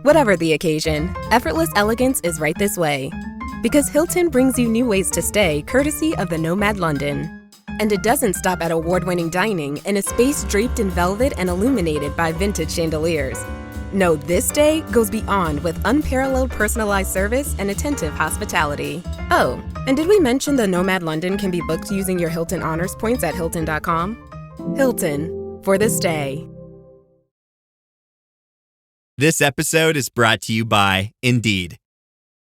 Whatever the occasion, effortless elegance is right this way. Because Hilton brings you new ways to stay courtesy of the Nomad London. And it doesn't stop at award-winning dining in a space draped in velvet and illuminated by vintage chandeliers. No, this day goes beyond with unparalleled personalized service and attentive hospitality. Oh, and did we mention the Nomad London can be booked using your Hilton Honors points at Hilton.com? Hilton, for the stay. This episode is brought to you by Indeed.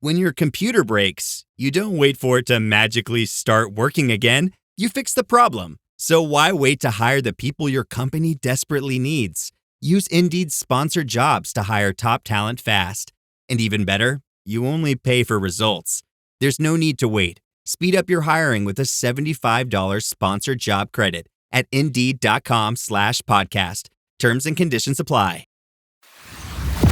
When your computer breaks, you don't wait for it to magically start working again. You fix the problem. So why wait to hire the people your company desperately needs? Use Indeed's sponsored jobs to hire top talent fast. And even better, you only pay for results. There's no need to wait. Speed up your hiring with a $75 sponsored job credit at Indeed.com/podcast. Terms and conditions apply.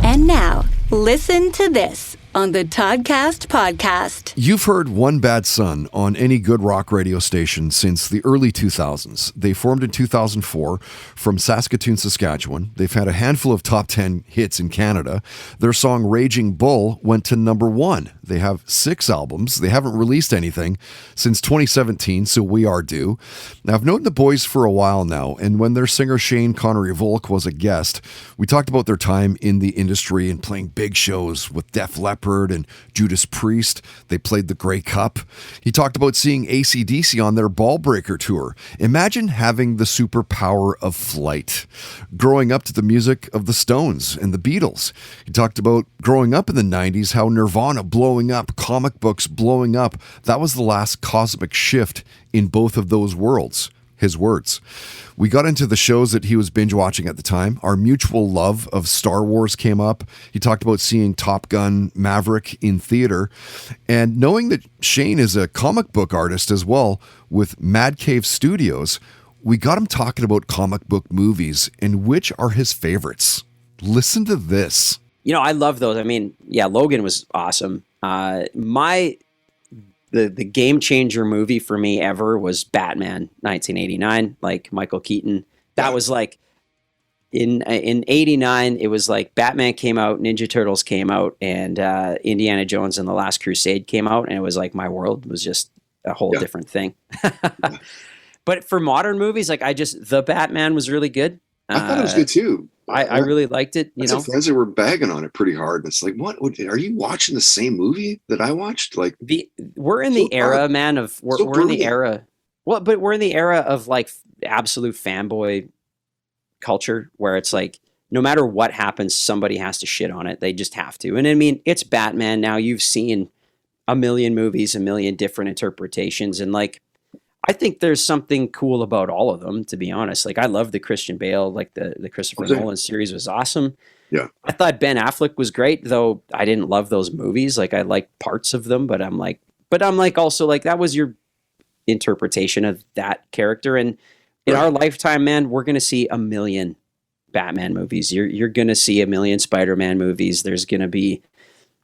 And now, listen to this on the Toddcast podcast. You've heard One Bad Son on any good rock radio station since the early 2000s. They formed in 2004 from Saskatoon, Saskatchewan. They've had a handful of top 10 hits in Canada. Their song Raging Bull went to number 1. They have 6 albums. They haven't released anything since 2017, so we are due. Now, I've known the boys for a while now, and when their singer Shane Connery Volk was a guest, we talked about their time in the industry and playing big shows with Def Leppard and Judas Priest. They played the Grey Cup. He talked about seeing AC/DC on their Ballbreaker tour. Imagine having the superpower of flight. Growing up to the music of the Stones and the Beatles. He talked about growing up in the 90s, how Nirvana blowing up, comic books blowing up. That was the last cosmic shift in both of those worlds. His words. We got into the shows that he was binge watching at the time. Our mutual love of Star Wars came up. He talked about seeing Top Gun Maverick in theater. And knowing that Shane is a comic book artist as well with Mad Cave Studios, we got him talking about comic book movies and which are his favorites. Listen to this. You know, I love those. I mean, yeah, Logan was awesome. The game changer movie for me ever was Batman 1989, like Michael Keaton. That was like in 89, it was like Batman came out, Ninja Turtles came out, and Indiana Jones and the Last Crusade came out, and it was like my world was just a whole different thing. But for modern movies, like the Batman was really good. I thought it was good too. I really liked it. You know, friends that were bagging on it pretty hard. It's like, what are you watching the same movie that I watched? Like, we're in the era, man. We're in the era. Well, but we're in the era of like absolute fanboy culture, where it's like no matter what happens, somebody has to shit on it. They just have to. And I mean, it's Batman now. You've seen a million movies, a million different interpretations, and like, I think there's something cool about all of them, to be honest. Like, I love the Christian Bale, like the Christopher Nolan series was awesome. Yeah. I thought Ben Affleck was great, though I didn't love those movies. Like, I liked parts of them, but I'm like also like, that was your interpretation of that character. And in our lifetime, man, we're going to see a million Batman movies. You're going to see a million Spider-Man movies. There's going to be,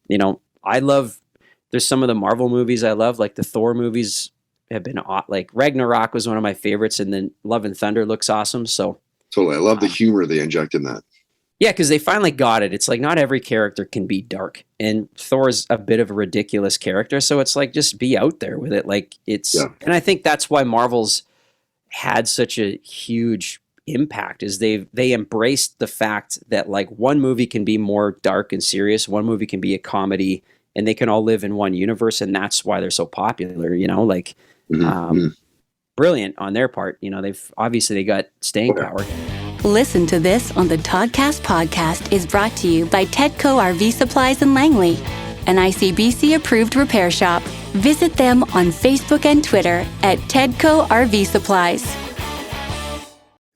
you know, there's some of the Marvel movies I love, like the Thor movies have been like Ragnarok was one of my favorites, and then Love and Thunder looks awesome. So totally, I love the humor they inject in that. Yeah, because they finally got it. It's like not every character can be dark, and Thor's a bit of a ridiculous character. So it's like just be out there with it. Like and I think that's why Marvel's had such a huge impact. Is they embraced the fact that like one movie can be more dark and serious, one movie can be a comedy, and they can all live in one universe, and that's why they're so popular. You know, like. Brilliant on their part. You know, they got staying power. Listen to this on the Toddcast podcast is brought to you by Tedco RV Supplies in Langley, an ICBC approved repair shop. Visit them on Facebook and Twitter at Tedco RV Supplies.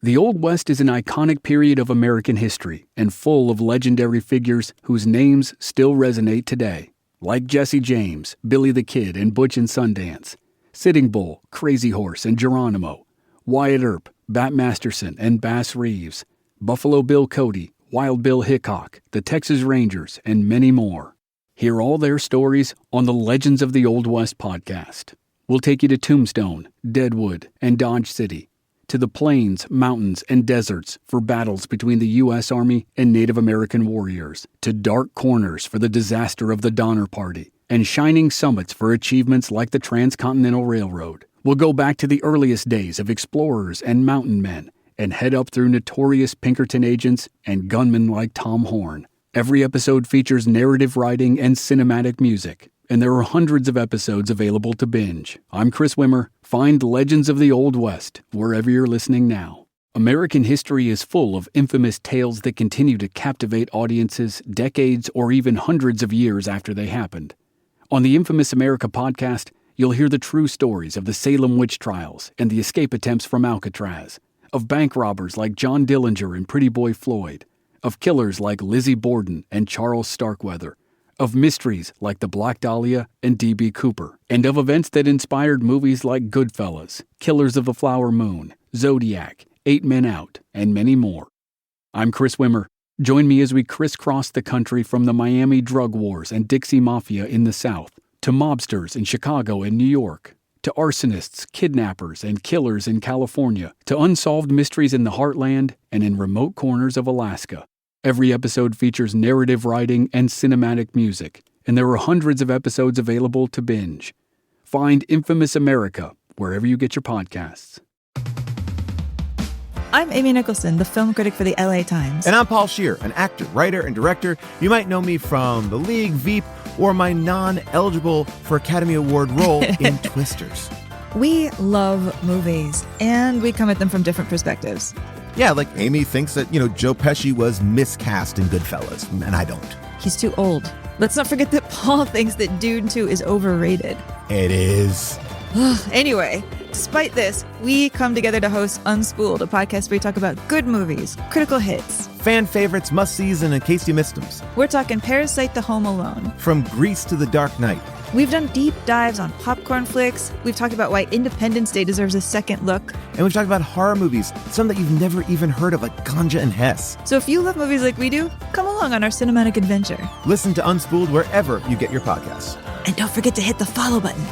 The Old West is an iconic period of American history and full of legendary figures whose names still resonate today, like Jesse James, Billy the Kid, and Butch and Sundance. Sitting Bull, Crazy Horse, and Geronimo, Wyatt Earp, Bat Masterson, and Bass Reeves, Buffalo Bill Cody, Wild Bill Hickok, the Texas Rangers, and many more. Hear all their stories on the Legends of the Old West podcast. We'll take you to Tombstone, Deadwood, and Dodge City. to the plains, mountains, and deserts for battles between the U.S. Army and Native American warriors, to dark corners for the disaster of the Donner Party, and shining summits for achievements like the Transcontinental Railroad. We'll go back to the earliest days of explorers and mountain men, and head up through notorious Pinkerton agents and gunmen like Tom Horn. Every episode features narrative writing and cinematic music, and there are hundreds of episodes available to binge. I'm Chris Wimmer. Find Legends of the Old West wherever you're listening now. American history is full of infamous tales that continue to captivate audiences decades or even hundreds of years after they happened. On the Infamous America podcast, you'll hear the true stories of the Salem witch trials and the escape attempts from Alcatraz, of bank robbers like John Dillinger and Pretty Boy Floyd, of killers like Lizzie Borden and Charles Starkweather, of mysteries like the Black Dahlia and D.B. Cooper, and of events that inspired movies like Goodfellas, Killers of the Flower Moon, Zodiac, 8 Men Out, and many more. I'm Chris Wimmer. Join me as we crisscross the country from the Miami drug wars and Dixie Mafia in the South, to mobsters in Chicago and New York, to arsonists, kidnappers, and killers in California, to unsolved mysteries in the heartland and in remote corners of Alaska. Every episode features narrative writing and cinematic music, and there are hundreds of episodes available to binge. Find Infamous America wherever you get your podcasts. I'm Amy Nicholson, the film critic for the LA Times. And I'm Paul Scheer, an actor, writer, and director. You might know me from The League, Veep, or my non-eligible for Academy Award role in Twisters. We love movies, and we come at them from different perspectives. Yeah, like Amy thinks that, Joe Pesci was miscast in Goodfellas, and I don't. He's too old. Let's not forget that Paul thinks that Dune 2 is overrated. It is. Anyway, despite this, we come together to host Unspooled, a podcast where we talk about good movies, critical hits, fan favorites, must-sees, and in case you missed them. We're talking Parasite to Home Alone. From Grease to The Dark Knight. We've done deep dives on popcorn flicks. We've talked about why Independence Day deserves a second look. And we've talked about horror movies, some that you've never even heard of, like Ganja and Hess. So if you love movies like we do, come along on our cinematic adventure. Listen to Unspooled wherever you get your podcasts. And don't forget to hit the follow button.